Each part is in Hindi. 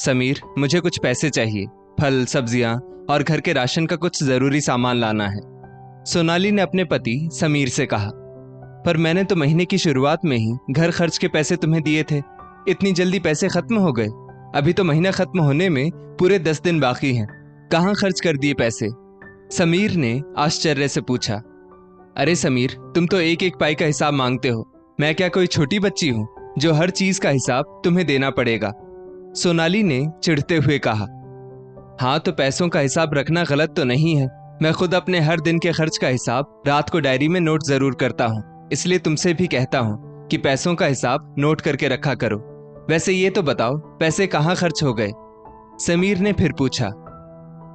समीर, मुझे कुछ पैसे चाहिए। फल, सब्जियां और घर के राशन का कुछ जरूरी सामान लाना है। सोनाली ने अपने पति समीर से कहा। पर मैंने तो महीने की शुरुआत में ही घर खर्च के पैसे तुम्हें दिए थे। इतनी जल्दी पैसे खत्म हो गए? अभी तो महीना खत्म होने में पूरे 10 दिन बाकी हैं। कहाँ खर्च कर दिए पैसे? समीर ने आश्चर्य से पूछा। अरे समीर, तुम तो एक एक पाई का हिसाब मांगते हो। मैं क्या कोई छोटी बच्ची हूं जो हर चीज का हिसाब तुम्हें देना पड़ेगा? सोनाली ने चिढ़ते हुए कहा। हाँ, तो पैसों का हिसाब रखना गलत तो नहीं है। मैं खुद अपने हर दिन के खर्च का हिसाब रात को डायरी में नोट जरूर करता हूँ। इसलिए तुमसे भी कहता हूँ कि पैसों का हिसाब नोट करके रखा करो। वैसे ये तो बताओ, पैसे कहाँ खर्च हो गए? समीर ने फिर पूछा।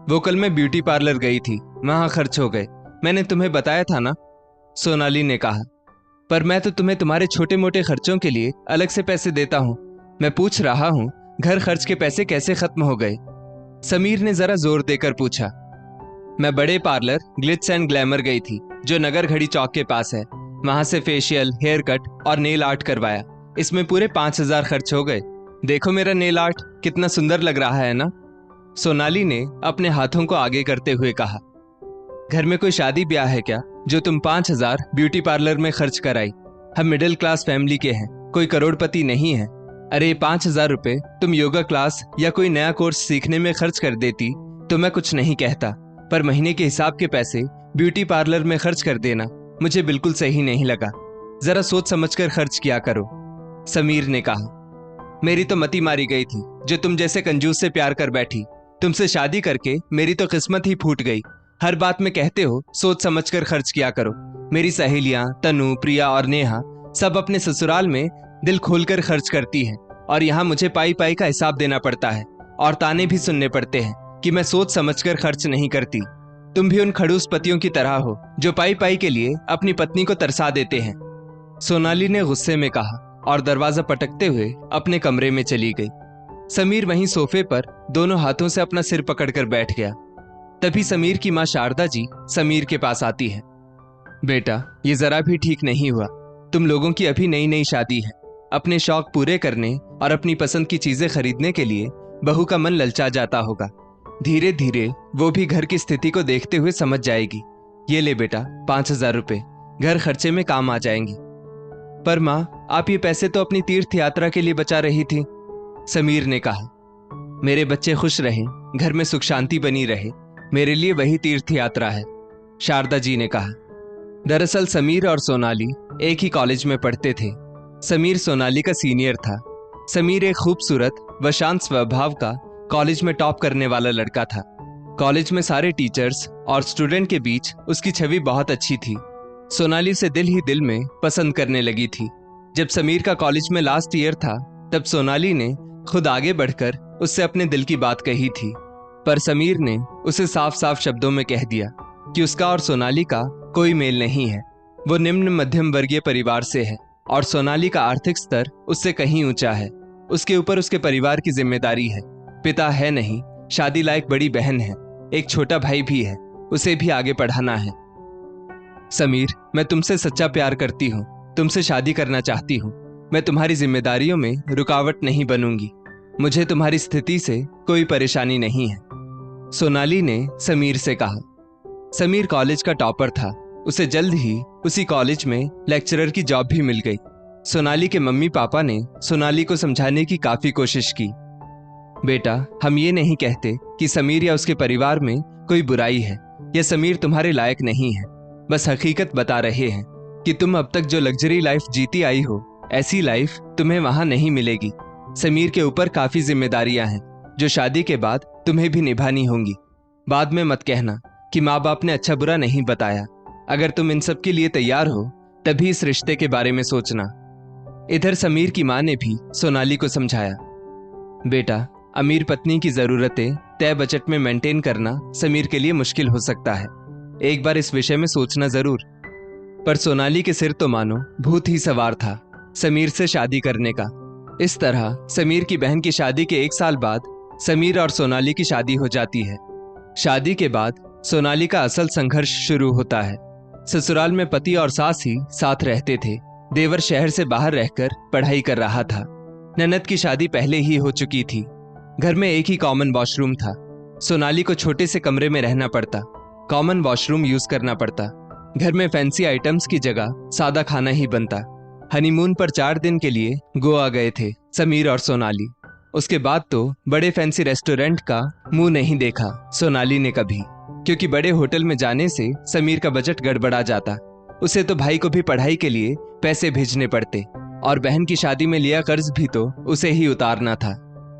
वो कल मैं ब्यूटी पार्लर गई थी, वहां खर्च हो गए। मैंने तुम्हें बताया था ना, सोनाली ने कहा। पर मैं तो तुम्हें तुम्हारे छोटे मोटे खर्चों के लिए अलग से पैसे देता हूँ। मैं पूछ रहा हूँ घर खर्च के पैसे कैसे खत्म हो गए? समीर ने जरा जोर देकर पूछा। मैं बड़े पार्लर ग्लिट्स एंड ग्लैमर गई थी, जो नगर घड़ी चौक के पास है। वहां से फेशियल, हेयर कट और नेल आर्ट करवाया। इसमें पूरे 5,000 खर्च हो गए। देखो मेरा नेल आर्ट कितना सुंदर लग रहा है ना? सोनाली ने अपने हाथों को आगे करते हुए कहा। घर में कोई शादी ब्याह है क्या जो तुम 5,000 ब्यूटी पार्लर में खर्च कराई? हम मिडिल क्लास फैमिली के हैं, कोई करोड़पति नहीं है। अरे 5,000 रुपए तुम योगा क्लास या कोई नया कोर्स सीखने में खर्च कर देती तो मैं कुछ नहीं कहता, पर महीने के हिसाब के पैसे ब्यूटी पार्लर में खर्च कर देना मुझे बिल्कुल सही नहीं लगा। जरा सोच समझकर खर्च किया करो, समीर ने कहा। मेरी तो मती मारी गई थी जो तुम जैसे कंजूस से प्यार कर बैठी। तुमसे शादी करके मेरी तो किस्मत ही फूट गई। हर बात में कहते हो सोच समझकर खर्च किया करो। मेरी सहेलियां तनु, प्रिया और नेहा सब अपने ससुराल में दिल खोलकर खर्च करती हैं, और यहाँ मुझे पाई पाई का हिसाब देना पड़ता है और ताने भी सुनने पड़ते हैं कि मैं सोच समझकर खर्च नहीं करती। तुम भी उन खड़ूस पतियों की तरह हो जो पाई पाई के लिए अपनी पत्नी को तरसा देते हैं, सोनाली ने गुस्से में कहा और दरवाजा पटकते हुए अपने कमरे में चली गई। समीर वहीं सोफे पर दोनों हाथों से अपना सिर पकड़कर बैठ गया। तभी समीर की माँ शारदा जी समीर के पास आती है। बेटा, ये जरा भी ठीक नहीं हुआ। तुम लोगों की अभी नई नई शादी है। अपने शौक पूरे करने और अपनी पसंद की चीजें खरीदने के लिए बहू का मन ललचा जाता होगा। धीरे धीरे वो भी घर की स्थिति को देखते हुए समझ जाएगी। ये ले बेटा, 5,000 रुपए घर खर्चे में काम आ जाएंगे। पर माँ, आप ये पैसे तो अपनी तीर्थ यात्रा के लिए बचा रही थी, समीर ने कहा। मेरे बच्चे खुश रहें, घर में सुख शांति बनी रहे, मेरे लिए वही तीर्थ यात्रा है, शारदा जी ने कहा। दरअसल समीर और सोनाली एक ही कॉलेज में पढ़ते थे। समीर सोनाली का सीनियर था। समीर एक खूबसूरत व शांत स्वभाव का कॉलेज में टॉप करने वाला लड़का था। कॉलेज में सारे टीचर्स और स्टूडेंट के बीच उसकी छवि बहुत अच्छी थी। सोनाली उसे दिल ही दिल में पसंद करने लगी थी। जब समीर का कॉलेज में लास्ट ईयर था, तब सोनाली ने खुद आगे बढ़कर उससे अपने दिल की बात कही थी। पर समीर ने उसे साफ साफ शब्दों में कह दिया कि उसका और सोनाली का कोई मेल नहीं है। वो निम्न मध्यम वर्गीय परिवार से है और सोनाली का आर्थिक स्तर उससे कहीं ऊंचा है। उसके ऊपर उसके परिवार की जिम्मेदारी है। पिता है नहीं, शादी लायक बड़ी बहन है, एक छोटा भाई भी है, उसे भी आगे पढ़ाना है। समीर, मैं तुमसे सच्चा प्यार करती हूँ, तुमसे शादी करना चाहती हूँ। मैं तुम्हारी जिम्मेदारियों में रुकावट नहीं बनूंगी। मुझे तुम्हारी स्थिति से कोई परेशानी नहीं है, सोनाली ने समीर से कहा। समीर कॉलेज का टॉपर था। उसे जल्द ही उसी कॉलेज में लेक्चरर की जॉब भी मिल गई। सोनाली के मम्मी पापा ने सोनाली को समझाने की काफी कोशिश की। बेटा, हम ये नहीं कहते कि समीर या उसके परिवार में कोई बुराई है या समीर तुम्हारे लायक नहीं है। बस हकीकत बता रहे हैं कि तुम अब तक जो लग्जरी लाइफ जीती आई हो, ऐसी लाइफ तुम्हें वहां नहीं मिलेगी। समीर के ऊपर काफी जिम्मेदारियां हैं जो शादी के बाद तुम्हें भी निभानी होंगी। बाद में मत कहना कि माँ बाप ने अच्छा बुरा नहीं बताया। अगर तुम इन सब के लिए तैयार हो तभी इस रिश्ते के बारे में सोचना। इधर समीर की माँ ने भी सोनाली को समझाया। बेटा, अमीर पत्नी की जरूरतें तय बजट में मेंटेन करना समीर के लिए मुश्किल हो सकता है। एक बार इस विषय में सोचना जरूर। पर सोनाली के सिर तो मानो भूत ही सवार था समीर से शादी करने का। इस तरह समीर की बहन की शादी के 1 साल बाद समीर और सोनाली की शादी हो जाती है। शादी के बाद सोनाली का असल संघर्ष शुरू होता है। ससुराल में पति और सास ही साथ रहते थे। देवर शहर से बाहर रहकर पढ़ाई कर रहा था। ननद की शादी पहले ही हो चुकी थी। घर में एक ही कॉमन वॉशरूम था। सोनाली को छोटे से कमरे में रहना पड़ता, कॉमन वॉशरूम यूज करना पड़ता। घर में फैंसी आइटम्स की जगह सादा खाना ही बनता। हनीमून पर 4 दिन के लिए गोवा गए थे समीर और सोनाली। उसके बाद तो बड़े फैंसी रेस्टोरेंट का मुंह नहीं देखा सोनाली ने कभी, क्योंकि बड़े होटल में जाने से समीर का बजट गड़बड़ा जाता। उसे तो भाई को भी पढ़ाई के लिए पैसे भेजने पड़ते और बहन की शादी में लिया कर्ज भी तो उसे ही उतारना था।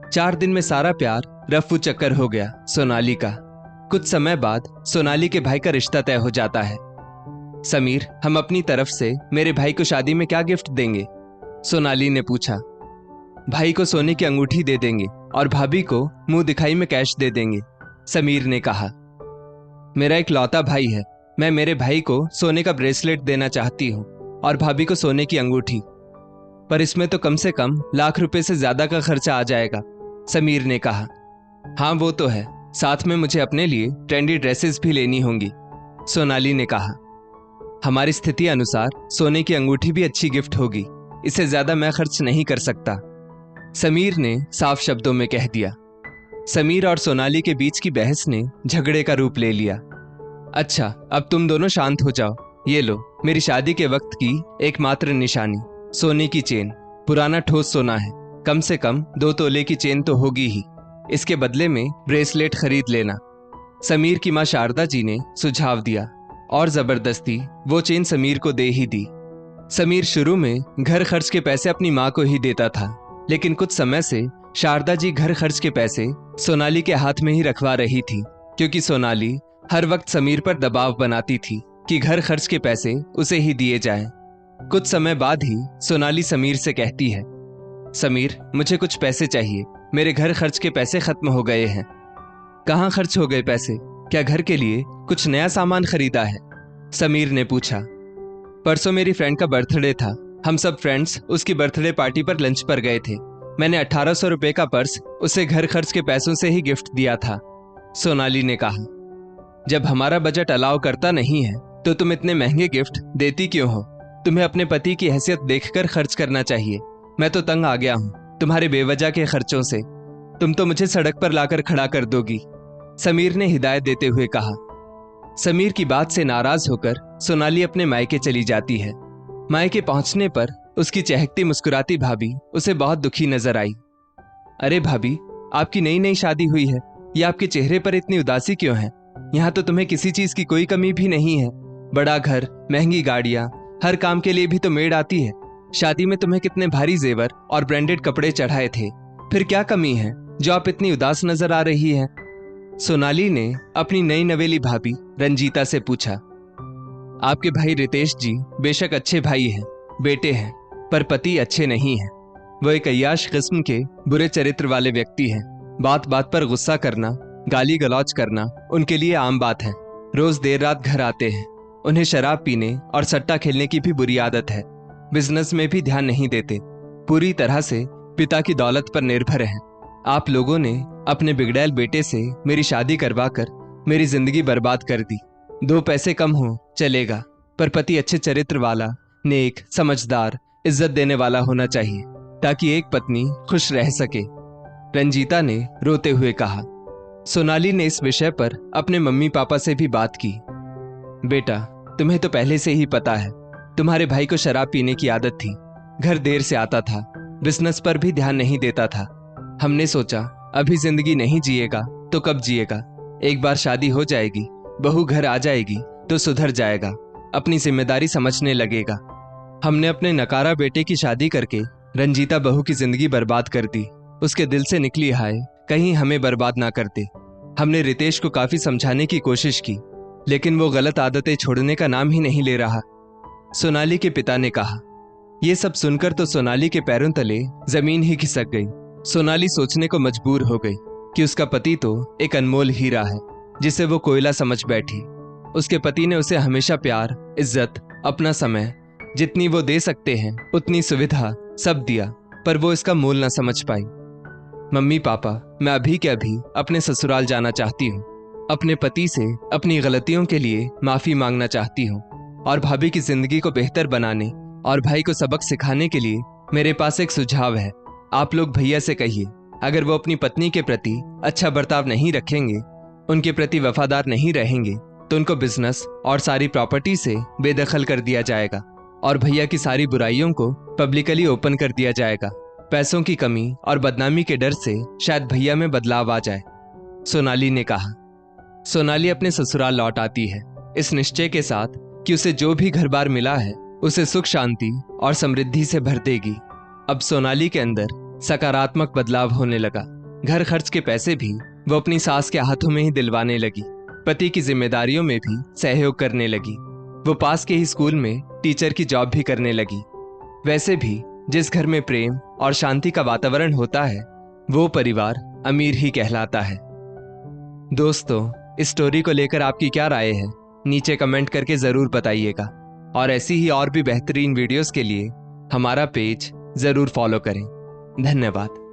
4 दिन में सारा प्यार रफू चक्कर हो गया सोनाली का। कुछ समय बाद सोनाली के भाई का रिश्ता तय हो जाता है। समीर, हम अपनी तरफ से मेरे भाई को शादी में क्या गिफ्ट देंगे? सोनाली ने पूछा। भाई को सोने की अंगूठी दे देंगे और भाभी को मुंह दिखाई में कैश दे देंगे, समीर ने कहा। मेरा एक लौता भाई है, मैं मेरे भाई को सोने का ब्रेसलेट देना चाहती हूँ और भाभी को सोने की अंगूठी, पर इसमें तो कम से कम लाख रुपए से ज्यादा का खर्चा आ जाएगा, समीर ने कहा। हाँ वो तो है, साथ में मुझे अपने लिए ट्रेंडी ड्रेसेस भी लेनी होंगी, सोनाली ने कहा। हमारी स्थिति अनुसार सोने की अंगूठी भी अच्छी गिफ्ट होगी, इससे ज्यादा मैं खर्च नहीं कर सकता, समीर ने साफ शब्दों में कह दिया। समीर और सोनाली के बीच की बहस ने झगड़े का रूप ले लिया। अच्छा, अब तुम दोनों शांत हो जाओ। ये लो मेरी शादी के वक्त की एकमात्र निशानी, सोने की चेन। पुराना ठोस सोना है, कम से कम 2 तोले की चेन तो होगी ही। इसके बदले में ब्रेसलेट खरीद लेना, समीर की मां शारदा जी ने सुझाव दिया और जबरदस्ती वो चेन समीर को दे ही दी। समीर शुरू में घर खर्च के पैसे अपनी मां को ही देता था, लेकिन कुछ समय से शारदा जी घर खर्च के पैसे सोनाली के हाथ में ही रखवा रही थी, क्योंकि सोनाली हर वक्त समीर पर दबाव बनाती थी कि घर खर्च के पैसे उसे ही दिए जाएं। कुछ समय बाद ही सोनाली समीर से कहती है, समीर मुझे कुछ पैसे चाहिए, मेरे घर खर्च के पैसे खत्म हो गए हैं। कहाँ खर्च हो गए पैसे? क्या घर के लिए कुछ नया सामान खरीदा है? समीर ने पूछा। परसों मेरी फ्रेंड का बर्थडे था, हम सब फ्रेंड्स उसकी बर्थडे पार्टी पर लंच पर गए थे। मैंने 1800 रुपए का पर्स उसे घर खर्च के पैसों से ही गिफ्ट दिया था, सोनाली ने कहा। जब हमारा बजट अलाउ करता नहीं है तो तुम इतने महंगे गिफ्ट देती क्यों हो? तुम्हें अपने पति की हैसियत देखकर खर्च करना चाहिए। मैं तो तंग आ गया हूँ तुम्हारे बेवजह के खर्चों से। तुम तो मुझे सड़क पर लाकर खड़ा कर दोगी, समीर ने हिदायत देते हुए कहा। समीर की बात से नाराज होकर सोनाली अपने मायके चली जाती है। मायके पहुंचने पर उसकी चहकती मुस्कुराती भाभी उसे बहुत दुखी नजर आई। अरे भाभी, आपकी नई नई शादी हुई है, ये आपके चेहरे पर इतनी उदासी क्यों है? यहाँ तो तुम्हें किसी चीज की कोई कमी भी नहीं है। बड़ा घर, महंगी गाड़ियां, हर काम के लिए भी तो मेड आती है। शादी में तुम्हें कितने भारी जेवर और ब्रांडेड कपड़े चढ़ाए थे, फिर क्या कमी है जो आप इतनी उदास नजर आ रही है? सोनाली ने अपनी नई नवेली भाभी रंजीता से पूछा। आपके भाई रितेश जी बेशक अच्छे भाई हैं, बेटे हैं, पर पति अच्छे नहीं हैं। वो एक अय्याश किस्म के बुरे चरित्र वाले व्यक्ति हैं। बात बात पर गुस्सा करना, गाली गलौज करना उनके लिए आम बात है। रोज देर रात घर आते हैं। उन्हें शराब पीने और सट्टा खेलने की भी बुरी आदत है। बिजनेस में भी ध्यान नहीं देते, पूरी तरह से पिता की दौलत पर निर्भर हैं। आप लोगों ने अपने बिगड़ैल बेटे से मेरी शादी करवाकर मेरी जिंदगी बर्बाद कर दी। 2 पैसे कम हो चलेगा, पर पति अच्छे चरित्र वाला, नेक, समझदार, इज्जत देने वाला होना चाहिए, ताकि एक पत्नी खुश रह सके, रंजीता ने रोते हुए कहा। सोनाली ने इस विषय पर अपने मम्मी पापा से भी बात की। बेटा, तुम्हें तो पहले से ही पता है, तुम्हारे भाई को शराब पीने की आदत थी, घर देर से आता था, बिजनेस पर भी ध्यान नहीं देता था। हमने सोचा अभी जिंदगी नहीं जिएगा तो कब जिएगा, एक बार शादी हो जाएगी, बहू घर आ जाएगी तो सुधर जाएगा, अपनी जिम्मेदारी समझने लगेगा। हमने अपने नकारा बेटे की शादी करके रंजीता बहू की जिंदगी बर्बाद कर दी। उसके दिल से निकली हाय कहीं हमें बर्बाद ना करते। हमने रितेश को काफी समझाने की कोशिश की, लेकिन वो गलत आदतें छोड़ने का नाम ही नहीं ले रहा, सोनाली के पिता ने कहा। ये सब सुनकर तो सोनाली के पैरों तले जमीन ही खिसक गई। सोनाली सोचने को मजबूर हो गई कि उसका पति तो एक अनमोल हीरा है, जिसे वो कोयला समझ बैठी। उसके पति ने उसे हमेशा प्यार, इज्जत, अपना समय, जितनी वो दे सकते हैं उतनी सुविधा सब दिया, पर वो इसका मोल ना समझ पाई। मम्मी पापा, मैं अभी के अभी अपने ससुराल जाना चाहती हूँ। अपने पति से अपनी गलतियों के लिए माफी मांगना चाहती हूँ, और भाभी की जिंदगी को बेहतर बनाने और भाई को सबक सिखाने के लिए मेरे पास एक सुझाव है। आप लोग भैया से कहिए, अगर वो अपनी पत्नी के प्रति अच्छा बर्ताव नहीं रखेंगे, उनके प्रति वफादार नहीं रहेंगे, तो उनको बिजनेस और सारी प्रॉपर्टी से बेदखल कर दिया जाएगा और भैया की सारी बुराइयों को पब्लिकली ओपन कर दिया जाएगा। पैसों की कमी और बदनामी के डर से शायद भैया में बदलाव आ जाए, सोनाली ने कहा। सोनाली अपने ससुराल लौट आती है इस निश्चय के साथ कि उसे जो भी घर बार मिला है उसे सुख शांति और समृद्धि से भर देगी। अब सोनाली के अंदर सकारात्मक बदलाव होने लगा। घर खर्च के पैसे भी वो अपनी सास के हाथों में ही दिलवाने लगी। पति की जिम्मेदारियों में भी सहयोग करने लगी। वो पास के ही स्कूल में टीचर की जॉब भी करने लगी। वैसे भी जिस घर में प्रेम और शांति का वातावरण होता है वो परिवार अमीर ही कहलाता है। दोस्तों, इस स्टोरी को लेकर आपकी क्या राय है, नीचे कमेंट करके जरूर बताइएगा और ऐसी ही और भी बेहतरीन वीडियोस के लिए हमारा पेज जरूर फॉलो करें। धन्यवाद।